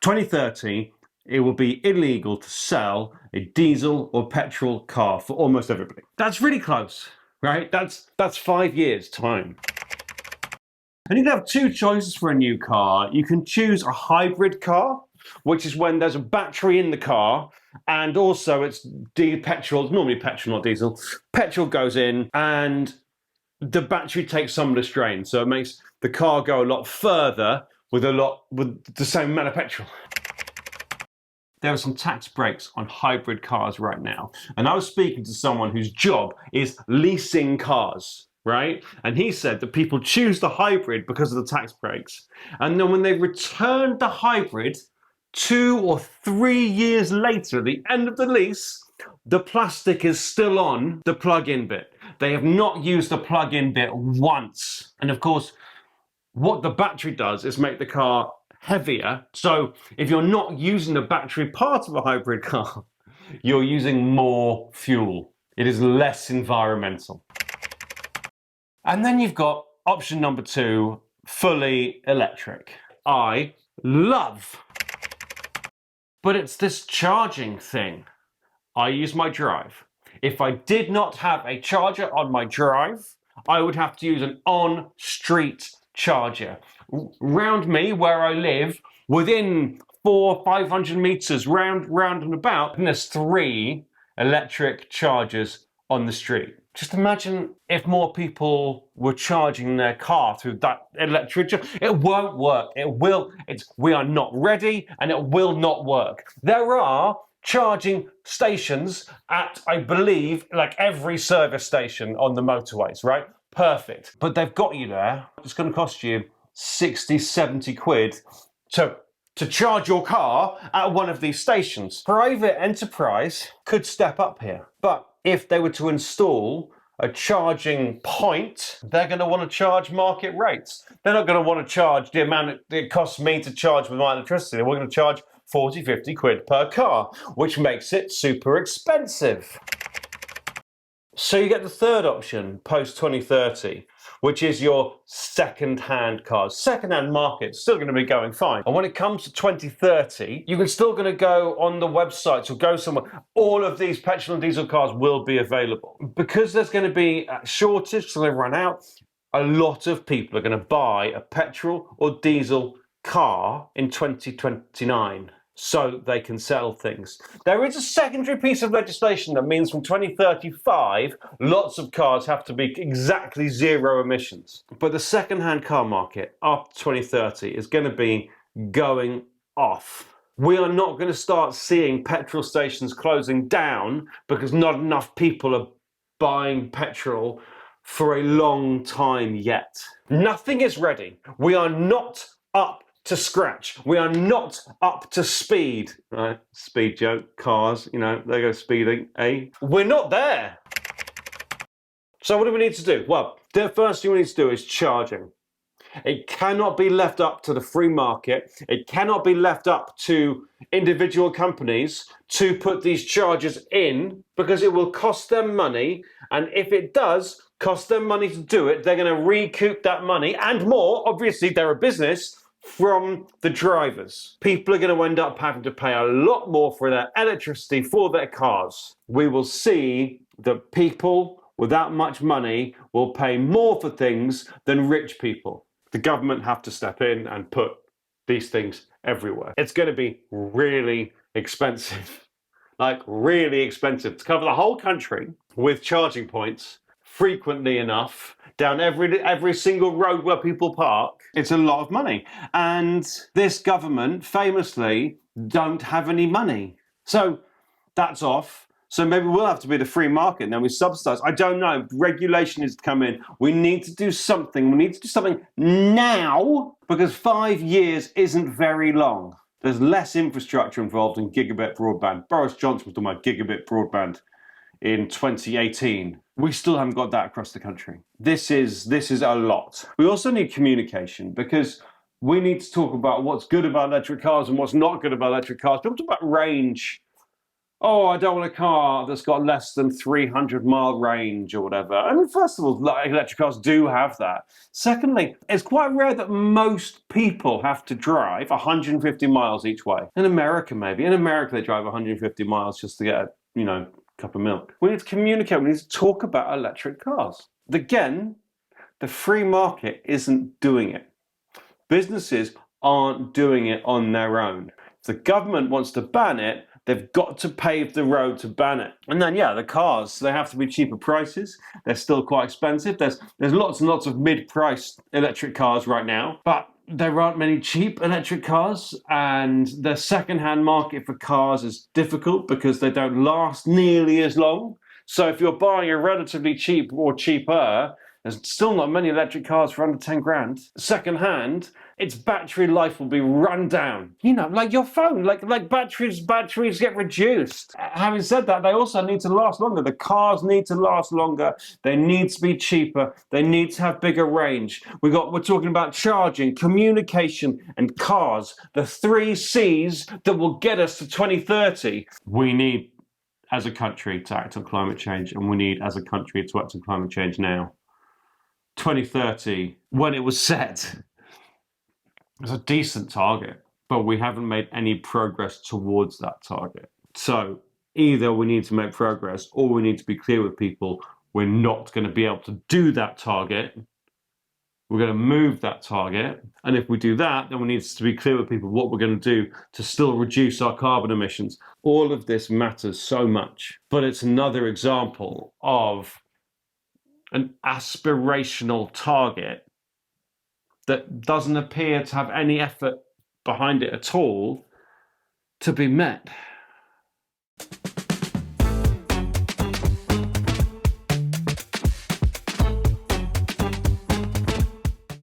2030, it will be illegal to sell a diesel or petrol car for almost everybody. That's really close, right? That's 5 years' time. And you can have two choices for a new car. You can choose a hybrid car, which is when there's a battery in the car, and also it's petrol, normally petrol, not diesel. Petrol goes in, and the battery takes some of the strain, so it makes the car go a lot further with the same amount of petrol. There are some tax breaks on hybrid cars right now, and I was speaking to someone whose job is leasing cars. Right? And he said that people choose the hybrid because of the tax breaks. And then when they return the hybrid 2 or 3 years later, at the end of the lease, the plastic is still on the plug-in bit. They have not used the plug-in bit once. And of course, what the battery does is make the car heavier. So if you're not using the battery part of a hybrid car, you're using more fuel. It is less environmental. And then you've got option number 2, fully electric. I love. But it's this charging thing. I use my drive. If I did not have a charger on my drive, I would have to use an on-street charger. Round me, where I live, within 400-500 meters round and about, and there's 3 electric chargers on the street. Just imagine if more people were charging their car through that electric charge. It won't work. We are not ready, and it will not work. There are charging stations at, I believe, like every service station on the motorways, right? Perfect. But they've got you there. It's going to cost you 60-70 quid to charge your car at one of these stations. Private enterprise could step up here, but if they were to install a charging point, they're going to want to charge market rates. They're not going to want to charge the amount it costs me to charge with my electricity. They're going to charge 40-50 quid per car, which makes it super expensive. So you get the third option, post-2030, which is your second-hand cars. Second-hand market's still going to be going fine. And when it comes to 2030, you can still going to go on the websites or go somewhere. All of these petrol and diesel cars will be available. Because there's going to be a shortage, so they run out, a lot of people are going to buy a petrol or diesel car in 2029. So they can sell things. There is a secondary piece of legislation that means from 2035, lots of cars have to be exactly zero emissions. But the second-hand car market after 2030 is going to be going off. We are not going to start seeing petrol stations closing down because not enough people are buying petrol for a long time yet. Nothing is ready. We are not up to scratch. We are not up to speed. Right? Speed joke, cars, they go speeding, eh? We're not there. So what do we need to do? Well, the first thing we need to do is charging. It cannot be left up to the free market. It cannot be left up to individual companies to put these chargers in because it will cost them money. And if it does cost them money to do it, they're going to recoup that money and more. Obviously, they're a business. From the drivers. People are going to end up having to pay a lot more for their electricity for their cars. We will see that people without much money will pay more for things than rich people. The government have to step in and put these things everywhere. It's going to be really expensive. Like really expensive to cover the whole country with charging points frequently enough down every single road where people park. It's a lot of money. And this government famously don't have any money. So that's off. So maybe we'll have to be the free market and then we subsidize. I don't know. Regulation is to come in. We need to do something. We need to do something now because 5 years isn't very long. There's less infrastructure involved in gigabit broadband. Boris Johnson was talking about gigabit broadband in 2018. We still haven't got that across the country. This is a lot. We also need communication because we need to talk about what's good about electric cars and what's not good about electric cars. People talk about range oh, I don't want a car that's got less than 300-mile range or whatever. I mean, first of all, electric cars do have that. Secondly, it's quite rare that most people have to drive 150 miles each way. In America, maybe. In America, they drive 150 miles just to get a cup of milk. We need to communicate. We need to talk about electric cars. Again, the free market isn't doing it. Businesses aren't doing it on their own. If the government wants to ban it, they've got to pave the road to ban it. And then, the cars, they have to be cheaper prices. They're still quite expensive. There's lots and lots of mid-priced electric cars right now, but there aren't many cheap electric cars, and the second-hand market for cars is difficult because they don't last nearly as long. So if you're buying a relatively cheap or cheaper, there's still not many electric cars for under 10 grand. Second hand, its battery life will be run down. Like your phone, like batteries get reduced. Having said that, they also need to last longer. The cars need to last longer. They need to be cheaper. They need to have bigger range. We're talking about charging, communication, and cars. The 3 C's that will get us to 2030. We need, as a country, to act on climate change, and we need, as a country, to act on climate change now. 2030, when it was set, was a decent target, but we haven't made any progress towards that target. So either we need to make progress, or we need to be clear with people we're not going to be able to do that target. We're going to move that target. And if we do that, then we need to be clear with people what we're going to do to still reduce our carbon emissions. All of this matters so much, but it's another example of an aspirational target that doesn't appear to have any effort behind it at all to be met.